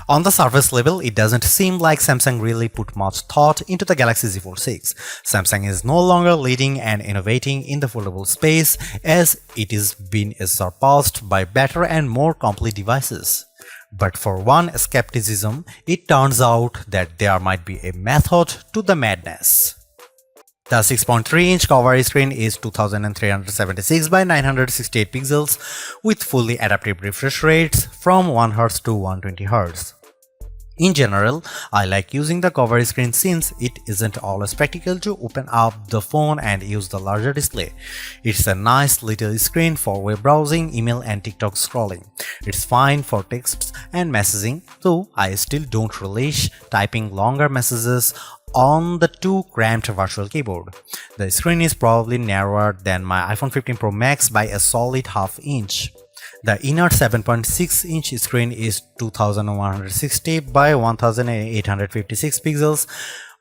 On the surface level, it doesn't seem like Samsung really put much thought into the Galaxy Z Fold 6. Samsung is no longer leading and innovating in the foldable space as it is being surpassed by better and more complete devices. But for one skepticism, it turns out that there might be a method to the madness. The 6.3-inch cover screen is 2376 by 968 pixels with fully adaptive refresh rates from 1Hz to 120Hz. In general, I like using the cover screen since it isn't always practical to open up the phone and use the larger display. It's a nice little screen for web browsing, email and TikTok scrolling. It's fine for texts and messaging, though I still don't relish typing longer messages on the too cramped virtual keyboard. The screen is probably narrower than my iPhone 15 Pro Max by a solid half inch. The inner 7.6-inch screen is 2160 by 1856 pixels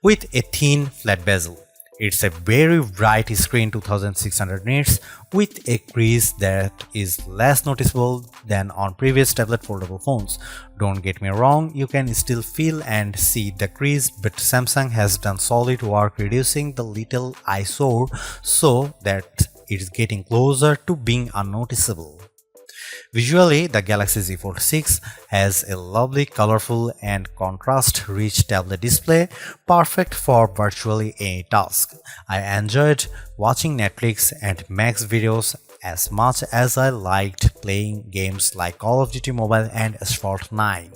with a thin flat bezel. It's a very bright screen 2600 nits with a crease that is less noticeable than on previous tablet foldable phones. Don't get me wrong, you can still feel and see the crease, but Samsung has done solid work reducing the little eyesore so that it's getting closer to being unnoticeable. Visually, the Galaxy Z Fold 6 has a lovely, colorful and contrast-rich tablet display, perfect for virtually any task. I enjoyed watching Netflix and Max videos as much as I liked playing games like Call of Duty Mobile and Asphalt 9.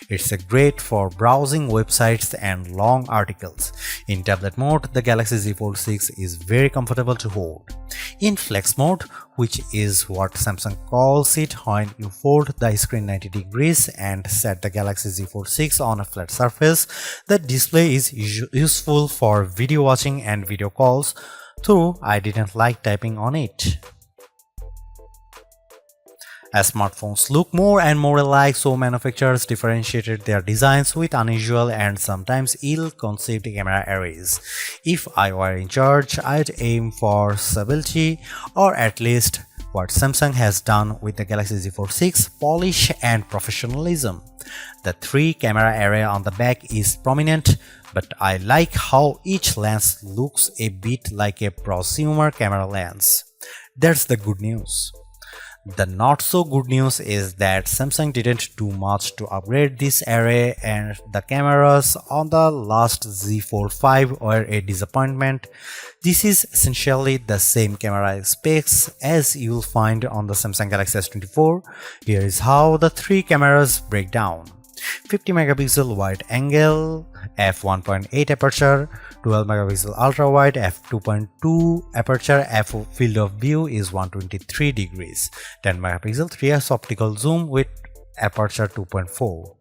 It's great for browsing websites and long articles. In tablet mode, the Galaxy Z Fold 6 is very comfortable to hold. In flex mode, which is what Samsung calls it when you fold the screen 90 degrees and set the Galaxy Z Fold 6 on a flat surface, the display is useful for video watching and video calls, though I didn't like typing on it. As smartphones look more and more alike, so manufacturers differentiated their designs with unusual and sometimes ill-conceived camera arrays. If I were in charge, I'd aim for stability, or at least what Samsung has done with the Galaxy Z Fold 6, polish and professionalism. The 3-camera array on the back is prominent, but I like how each lens looks a bit like a prosumer camera lens. That's the good news. The not so good news is that Samsung didn't do much to upgrade this array, and the cameras on the last Z Fold 5 were a disappointment. This is essentially the same camera specs as you'll find on the Samsung Galaxy S24. Here is how the 3 cameras break down. 50 megapixel wide angle, f1.8 aperture, 12 megapixel ultra wide, f2.2 aperture, field of view is 123 degrees, 10 megapixel 3x optical zoom with aperture 2.4.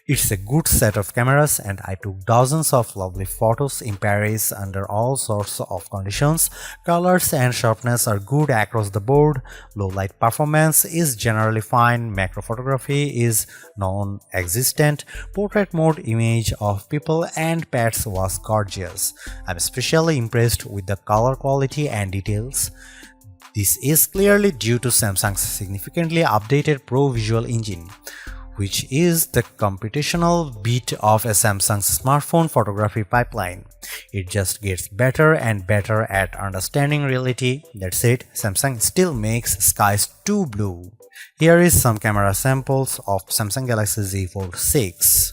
It's a good set of cameras, and I took dozens of lovely photos in Paris under all sorts of conditions. Colors and sharpness are good across the board, low light performance is generally fine, macro photography is non-existent, portrait mode image of people and pets was gorgeous. I'm especially impressed with the color quality and details. This is clearly due to Samsung's significantly updated Pro Visual Engine, which is the computational bit of a Samsung's smartphone photography pipeline. It just gets better and better at understanding reality. That said, Samsung still makes skies too blue. Here is some camera samples of Samsung Galaxy Z Fold 6.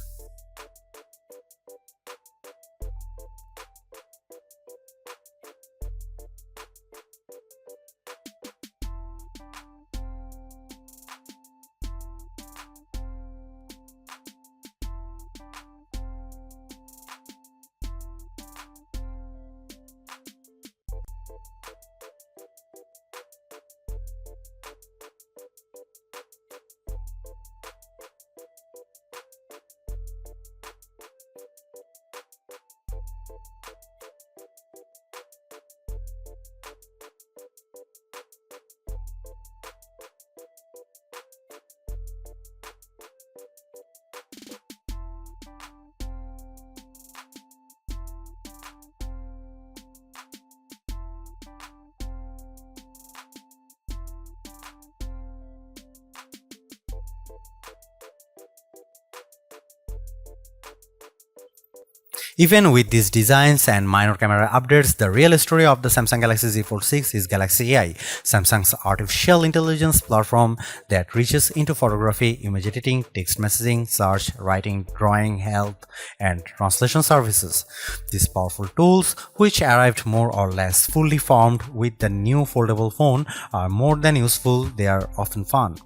Even with these designs and minor camera updates, the real story of the Samsung Galaxy Z Fold 6 is Galaxy AI, Samsung's artificial intelligence platform that reaches into photography, image editing, text messaging, search, writing, drawing, help, and translation services. These powerful tools, which arrived more or less fully formed with the new foldable phone, are more than useful, they are often fun.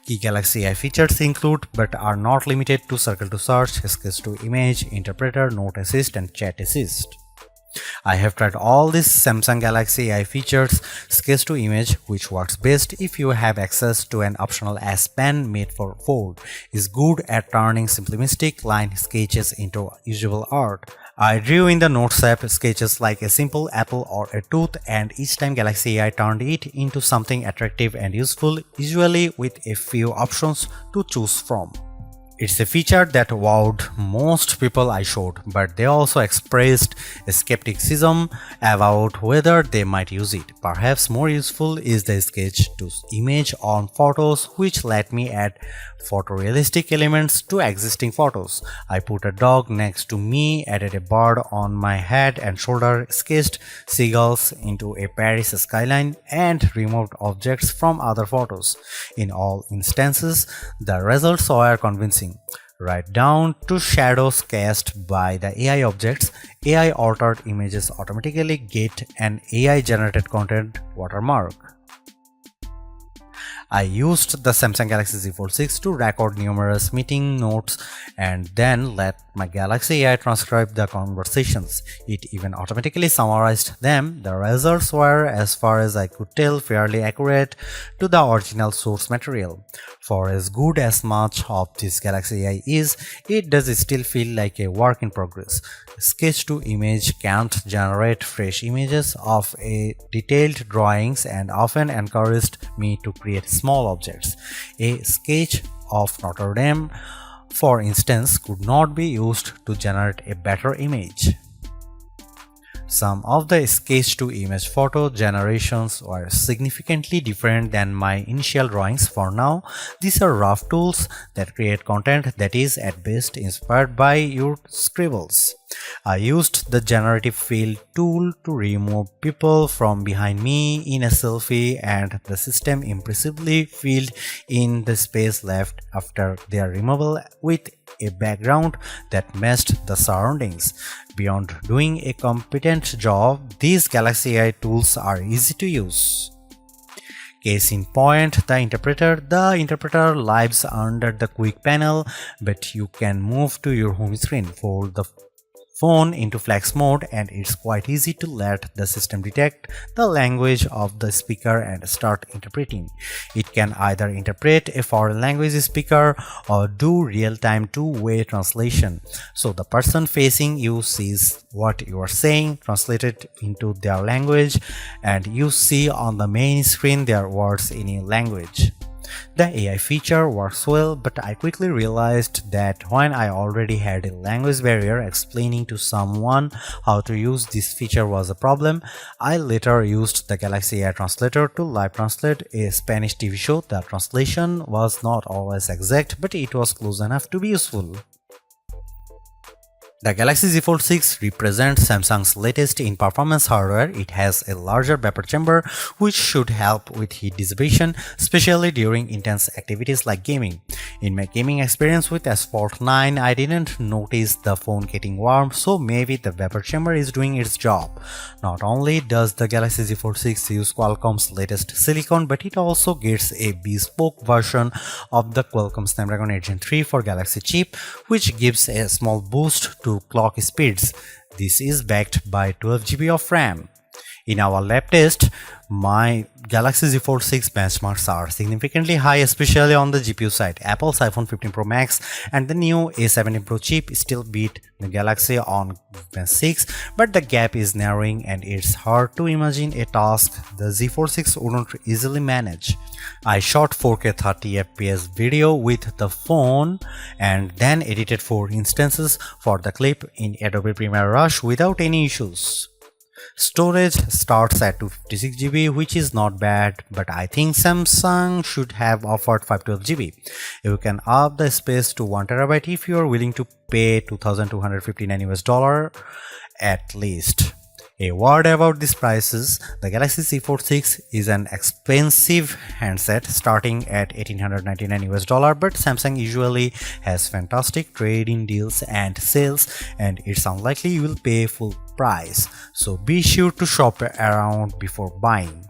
Key Galaxy AI features include, but are not limited to, Circle to Search, Sketch to Image, Interpreter, Note Assist, and Chat Assist. I have tried all these Samsung Galaxy AI features. Sketch to Image, which works best if you have access to an optional S Pen made for Fold, is good at turning simplistic line sketches into usable art. I drew in the Notes app sketches like a simple apple or a tooth, and each time Galaxy AI turned it into something attractive and useful, usually with a few options to choose from. It's a feature that wowed most people I showed, but they also expressed a skepticism about whether they might use it. Perhaps more useful is the sketch to image on photos, which let me add photorealistic elements to existing photos. I put a dog next to me, added a bird on my head and shoulder, sketched seagulls into a Paris skyline, and removed objects from other photos. In all instances, the results were convincing. Right down to shadows cast by the AI objects. AI altered images automatically get an AI generated content watermark. I used the Samsung Galaxy Z Fold 6 to record numerous meeting notes and then let my Galaxy AI transcribe the conversations. It even automatically summarized them. The results were, as far as I could tell, fairly accurate to the original source material. For as good as much of this Galaxy AI is, it does still feel like a work in progress. Sketch to Image can't generate fresh images of a detailed drawings and often encouraged me to create small objects. A sketch of Notre Dame, for instance, could not be used to generate a better image. Some of the sketch-to-image photo generations were significantly different than my initial drawings. For now, these are rough tools that create content that is at best inspired by your scribbles. I used the generative fill tool to remove people from behind me in a selfie, and the system impressively filled in the space left after their removal with a background that matched the surroundings. Beyond doing a competent job, these Galaxy AI tools are easy to use. Case in point, the interpreter. The interpreter lives under the quick panel, but you can move to your home screen, fold the phone into flex mode, and it's quite easy to let the system detect the language of the speaker and start interpreting. It can either interpret a foreign language speaker or do real-time two-way translation, so the person facing you sees what you are saying translated into their language, and you see on the main screen their words in a language. The AI feature works well, but I quickly realized that when I already had a language barrier, explaining to someone how to use this feature was a problem. I later used the Galaxy AI Translator to live translate a Spanish TV show. The translation was not always exact, but it was close enough to be useful. The Galaxy Z Fold 6 represents Samsung's latest in performance hardware. It has a larger vapor chamber, which should help with heat dissipation, especially during intense activities like gaming. In my gaming experience with S-Fold 9, I didn't notice the phone getting warm, so maybe the vapor chamber is doing its job. Not only does the Galaxy Z Fold 6 use Qualcomm's latest silicon, but it also gets a bespoke version of the Qualcomm Snapdragon 8 Gen 3 for Galaxy chip, which gives a small boost to clock speeds. This is backed by 12 GB of RAM. In our lab test, my Galaxy Z Fold 6 benchmarks are significantly high, especially on the GPU side. Apple's iPhone 15 Pro Max and the new A17 Pro chip still beat the Galaxy on Gen 6, but the gap is narrowing and it's hard to imagine a task the Z Fold 6 wouldn't easily manage. I shot 4K 30fps video with the phone and then edited 4 instances for the clip in Adobe Premiere Rush without any issues. Storage starts at 256 GB, which is not bad, but I think Samsung should have offered 512 GB. You can up the space to 1 TB if you are willing to pay $2,259 at least. A word about these prices: the Galaxy Z Fold 6 is an expensive handset starting at $1,899, but Samsung usually has fantastic trade-in deals and sales, and it's unlikely you will pay full price, so be sure to shop around before buying.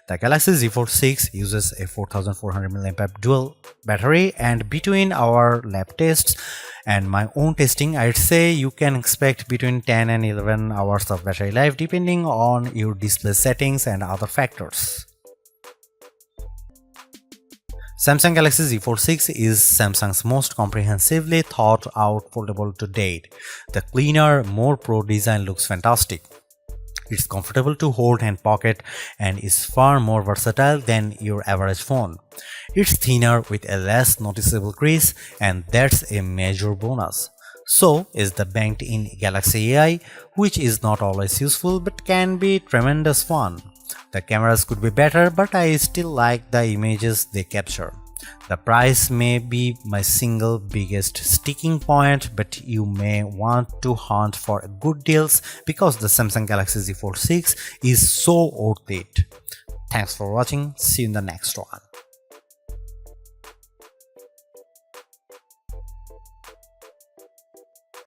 The Galaxy Z Fold 6 uses a 4400 mAh dual battery, and between our lab tests and my own testing, I'd say you can expect between 10 and 11 hours of battery life depending on your display settings and other factors. Samsung Galaxy Z Fold 6 is Samsung's most comprehensively thought out foldable to date. The cleaner, more pro design looks fantastic. It's comfortable to hold and pocket and is far more versatile than your average phone. It's thinner with a less noticeable crease, and that's a major bonus. So is the banked-in Galaxy AI, which is not always useful but can be tremendous fun. The cameras could be better, but I still like the images they capture. The price may be my single biggest sticking point, but you may want to hunt for good deals because the Samsung Galaxy Z Fold 6 is so worth it. Thanks for watching. See you in the next one.